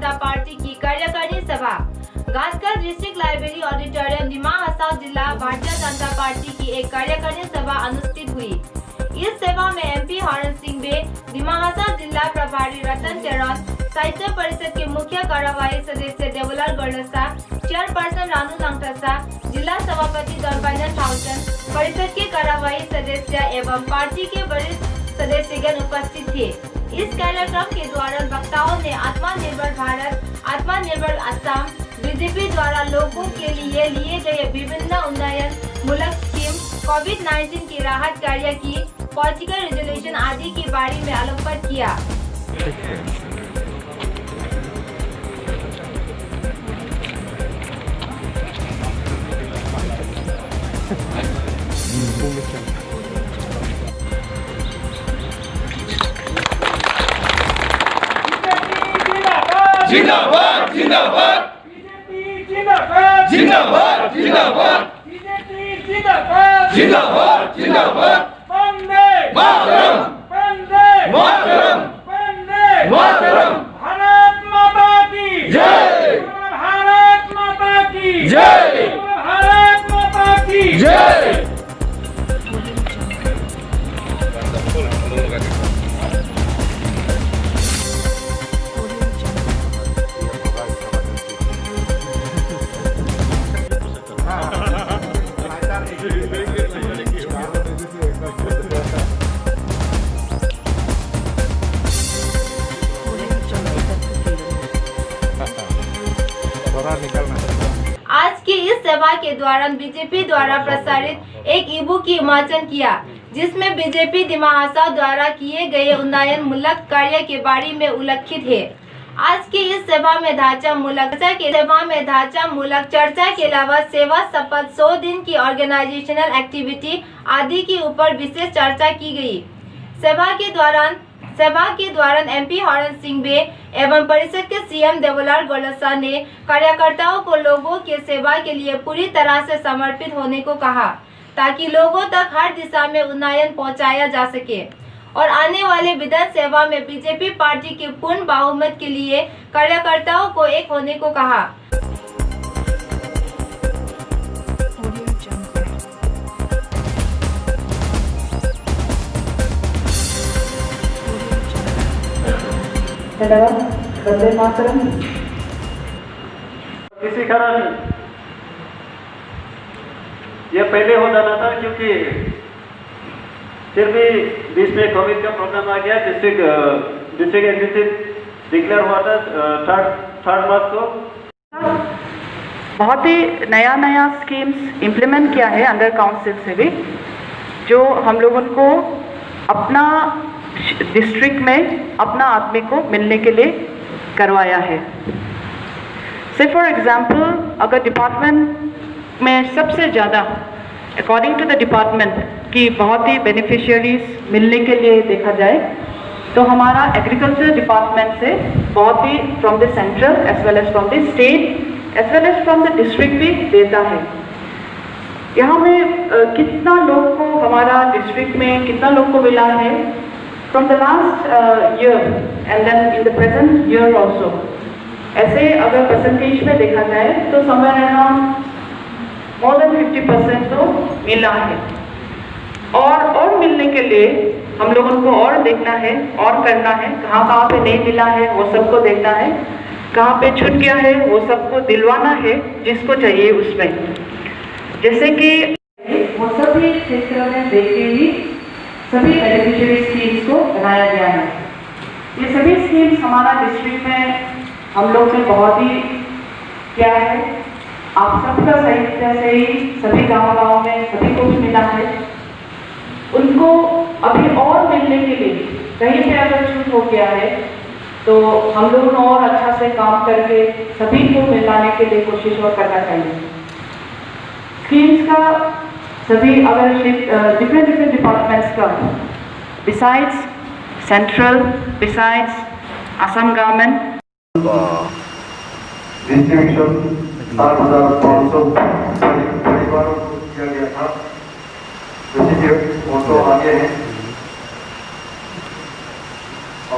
जनता party की कार्यकारिणी सभा घाटकर डिस्ट्रिक्ट लाइब्रेरी ऑडिटोरियम दिमाग हसाओ जिला भारतीय जनता पार्टी की एक कार्यकारिणी सभा अनुष्ठित हुई। इस सभा में एमपी हरण सिंह बे, दिमाग हसाओ जिला प्रभारी रतन चरण, साहित्य परिषद के मुख्य कार्यवाही सदस्य देवलाल गोलसा, चेयरपर्सन रानू लंगटसा, जिला सभापति दरबान थाउसन, परिषद के कार्यवाही सदस्य एवं पार्टी के वरिष्ठ सदस्यगण उपस्थित थे। इस कार्यक्रम के दौरान वक्ताओं ने आत्मनिर्भर भारत, आत्मनिर्भर असम, बीजेपी द्वारा लोगों के लिए गए विभिन्न उन्नयन मूलक स्कीम, कोविड-19 की राहत कार्य की पॉलिटिकल रेजोल्यूशन आदि के बारे में आलोकपात किया। जिंदाबाद जिंदाबाद जिंदाबाद जिंदाबाद जिंदाबाद जिंदाबाद जिंदाबाद जिंदाबाद वंदे मातरम वंदे मातरम वंदे मातरम भारत माता की जय भारत माता की जय भारत माता की जय। आज की इस सभा के दौरान बीजेपी द्वारा प्रसारित एक ई-बुक की विमोचन किया, जिसमें बीजेपी दिमाग हसाओ द्वारा किए गए उन्नयन मूलक कार्य के बारे में उल्लेखित है। आज की इस सभा में ढांचा मूलक चर्चा के अलावा सेवा शपथ 100 दिन की ऑर्गेनाइजेशनल एक्टिविटी आदि के ऊपर विशेष चर्चा की गई। सभा के दौरान एमपी हरण सिंह बे एवं परिषद के सीएम देवलाल गोलसा ने कार्यकर्ताओं को लोगों के सेवा के लिए पूरी तरह से समर्पित होने को कहा, ताकि लोगों तक हर दिशा में उन्नयन पहुंचाया जा सके और आने वाले विधानसभा में बीजेपी पार्टी के पूर्ण बहुमत के लिए कार्यकर्ताओं को एक होने को कहा। वंदे मातरम। किसी कारण ये पहले हो जाना था, क्योंकि फिर भी बीच में कोविड का प्रॉब्लम आ गया। डिस्ट्रिक्ट एग्जीक्यूटिव डिक्लेयर हुआ था 3 मार्च को। बहुत ही नया स्कीम्स इम्प्लीमेंट किया है अंडर काउंसिल से भी, जो हम लोगों को अपना डिस्ट्रिक्ट में अपना आदमी को मिलने के लिए करवाया है। से फॉर एग्जांपल, अगर डिपार्टमेंट में सबसे ज़्यादा अकॉर्डिंग टू द डिपार्टमेंट की बहुत ही बेनिफिशियरीज मिलने के लिए देखा जाए तो हमारा एग्रीकल्चर डिपार्टमेंट से बहुत ही from the central as well as from the state as well as from the district भी देता है। यहाँ में कितना लोग को हमारा डिस्ट्रिक्ट में कितना लोग को मिला है from the last year and then in the present year also, ऐसे अगर परसेंटेज में देखा जाए तो somewhere around more than 50% तो मिला है। और मिलने के लिए हम लोगों को और देखना है और करना है, कहाँ पे नहीं मिला है वो सबको देखना है, कहाँ पे छूट गया है वो सबको दिलवाना है जिसको चाहिए उसमें। जैसे कि वो सभी क्षेत्र में देखते ही सभी बेनिफिशियरी स्कीम्स को बनाया गया है। ये सभी स्कीम्स हमारा डिस्ट्रिक्ट में हम लोग ने बहुत ही क्या है, आप सबका साहित्य से ही सभी गांव में सभी को मिला है। उनको अभी और मिलने के लिए कहीं पे अगर छूट हो गया है तो हम लोगों को और अच्छा से काम करके सभी को मिलाने के लिए कोशिश और करना चाहिए। स्कीम्स का सभी अगर डिफरेंट डिपार्टमेंट्स का besides central, besides Assam government distribution 7,500 परिवारों को किया गया था। फोटो आगे है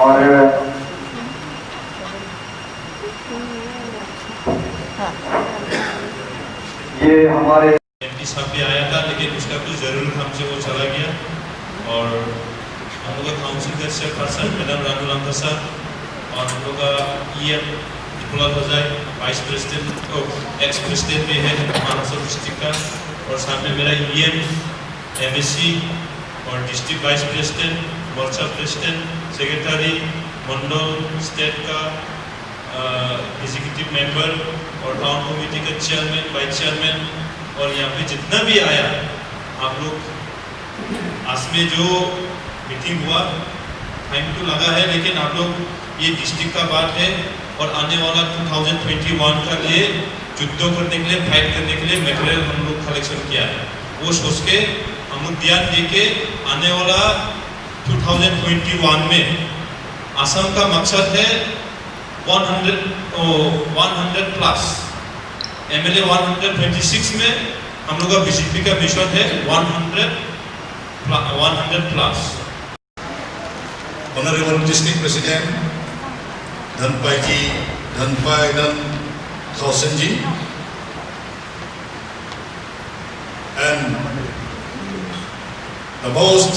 और ये हमारे एमपी साहब भी आया था, लेकिन उसका कुछ ज़रूरत हमसे वो चला गया। और हम लोग का काउंसिल का चेयरपर्सन मैडम रानू रामदास साहब और हम लोग का EM निकोलस हजाई वाइस प्रेसिडेंट एक्स प्रेसिडेंट भी है महाराष्ट्र डिस्ट्रिक्ट का, और साथ में मेरा EM MSC और डिस्ट्रिक्ट वाइस प्रेसिडेंट, मोर्चा प्रेसिडेंट, सेक्रेटरी, मंडल स्टेट का एग्जीक्यूटिव मेंबर और टाउन कमेटी का चेयरमैन, वाइस चेयरमैन, और यहाँ पे जितना भी आया आप लोग। आज में जो मीटिंग हुआ टाइम तो लगा है, लेकिन आप लोग ये डिस्ट्रिक्ट का बात है और आने वाला 2021 का लिए युद्ध करने के लिए, फाइट करने के लिए मटेरियल हम लोग कलेक्शन किया है। वो सोच के हम लोग ध्यान दे के आने वाला 2021 में असम का मकसद है 100 प्लस, MLA 126 में हम लोग का बीजेपी का मिशन है 100 plus. Honorable District President Dhanpai Khausen ji, and the most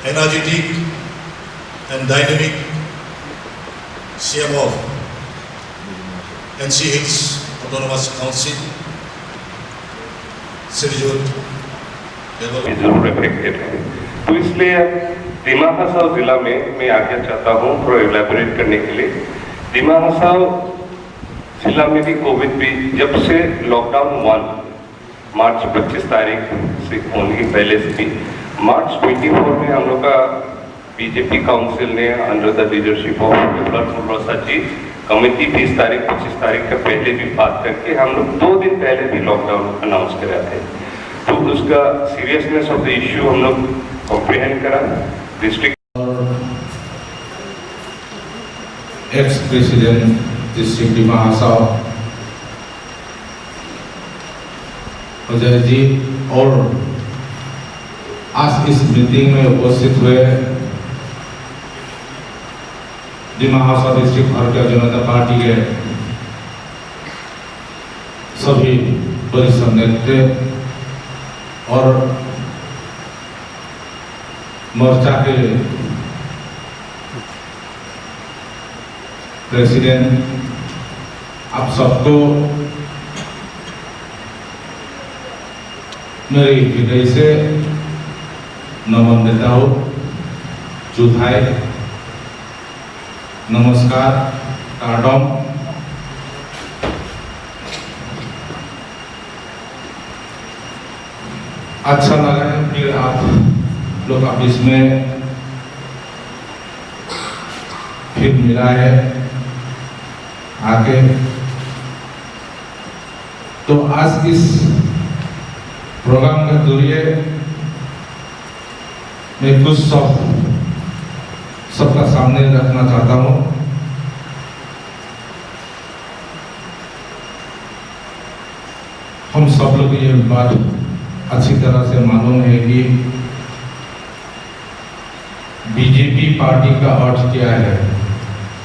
energetic and dynamic CM of NC Hills Autonomous Council, Srijut जरूर इफेक्टेड है। तो इसलिए दिमा हसाओ जिला में मैं आगे चाहता हूँ थोड़ा एलैबोरेट करने के लिए। दिमा हसाओ जिला में भी कोविड भी जब से लॉकडाउन 1 मार्च 25 तारीख से होने के पहले से भी मार्च 24 में हम लोग का बीजेपी काउंसिल ने under the leadership of Prasad ji committee 20 तारीख 25 तारीख का पहले भी बात करके हम लोग 2 दिन पहले भी लॉकडाउन अनाउंस कर रहे थे। तो उसका सीरियसनेस ऑफ द इश्यू हम लोग कॉम्प्रिहेंड करा। डिस्ट्रिक्ट एक्स प्रेसिडेंट डिस्ट्रिक्ट दिमा हसाओ अजय जी और आज इस मीटिंग में उपस्थित हुए दिमा हसाओ डिस्ट्रिक्ट भारतीय जनता पार्टी के सभी वरिष्ठ नेतृत्व और मोर्चा के प्रेसिडेंट, आप सबको मेरी हृदय से नमन देता हूँ। जुधाई नमस्कार, काडोम। अच्छा लगा है फिर आप लोग ऑफिस में फिर मिला है आके। तो आज इस प्रोग्राम के जरिए मैं कुछ सबका सामने रखना चाहता हूँ। हम सब लोग ये बात अच्छी तरह से मालूम है कि बीजेपी पार्टी का अर्थ क्या है,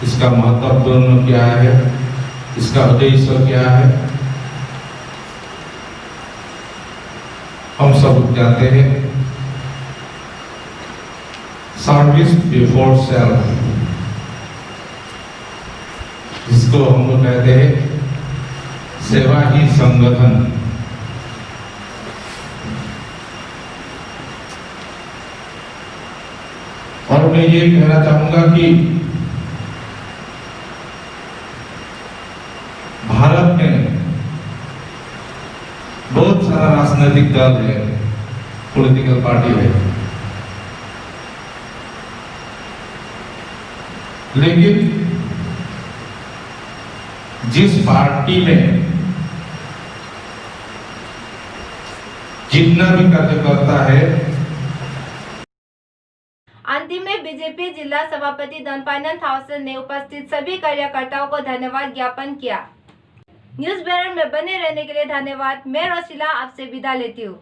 इसका महत्वपूर्ण क्या है, इसका उद्देश्य क्या है, हम सब जानते हैं। सर्विस बिफोर सेल्फ, इसको हम लोग कहते हैं सेवा ही संगठन। और मैं ये कहना चाहूंगा कि भारत में बहुत सारा राजनीतिक दल है, पॉलिटिकल पार्टी है, लेकिन जिस पार्टी में जितना भी कार्यकर्ता है। अंतिम में बीजेपी जिला सभापति धनपायन थाउसेन ने उपस्थित सभी कार्यकर्ताओं को धन्यवाद ज्ञापन किया। न्यूज़ ब्यूरो में बने रहने के लिए धन्यवाद। मैं रोशिला आपसे विदा लेती हूँ।